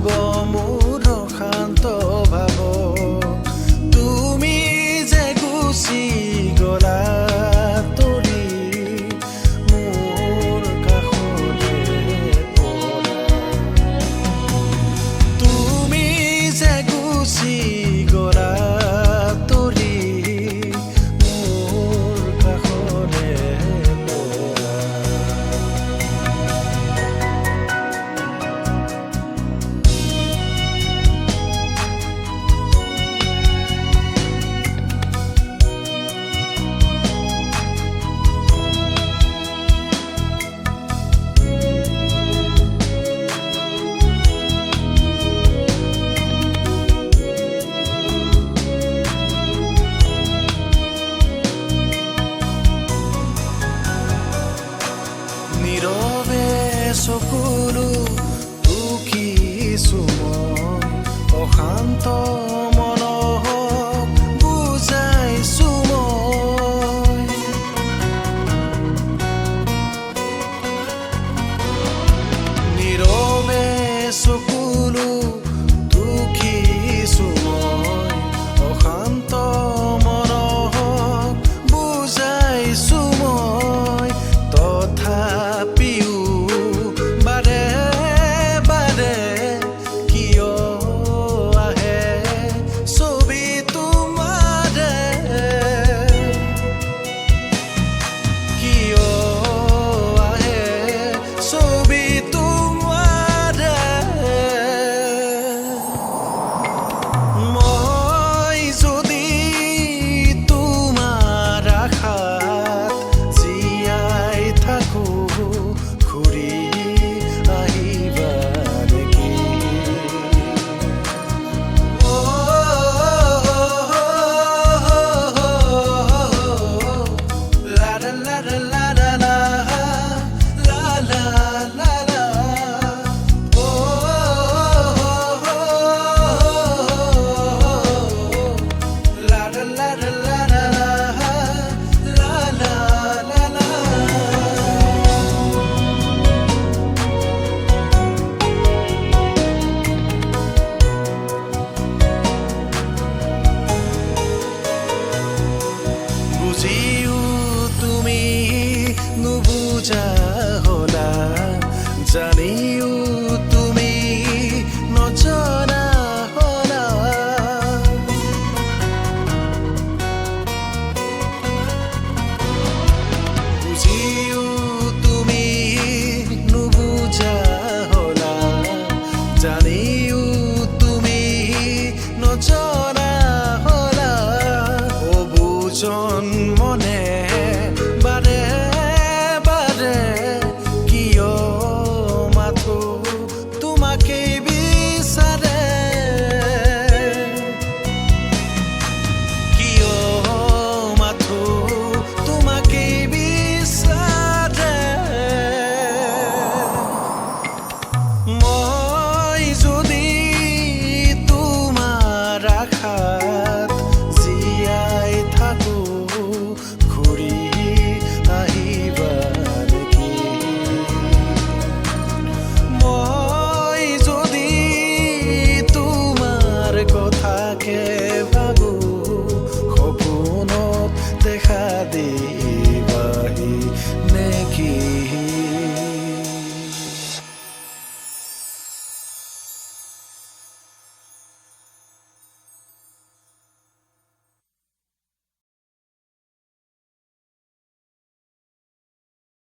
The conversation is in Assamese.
যাব মোৰ শান্ত ভাব তুমি যে গুচি গলা তৰি মোৰ কাষৰে পৰা তুমি যে গুচি গলা তৰি মোৰ কাষৰে পৰা নীৰৱে চকুলো দুখিছো মই অশান্ত মনক বুজাইছো মই নীৰৱে চকুলো দুখিছো মই অশান্ত মনক বুজাইছো মই তথাপিও বাৰে বাৰে কিয় আহে ছবি তোমাৰে কিয় আহে ছবি তোমাৰে মই যদি তোমাৰ আশাত জীয়াই থাকো ঘূৰি আহিবা নেকি লা লা লা লা লা লা লা লা লা লা লা লা লা লা লা লা লা লা বুজিও তুমি নুবুজা হলা জানিও তুমি নজনা হলা বুজিও তুমি নুবুজা হলা জানিও তুমি নজনা হলা অবুজন মনে বাৰে বাৰে কিয় মাথো তোমাকে বিচাৰে কিয় মাথো তোমাকে বিচাৰে মই যদি তোমাৰ আশাত জীয়াই থাকো ঘূৰি আহিবা নেকি মই যদি তোমাৰ কথাকে ভাবো সপোনত দেখা দি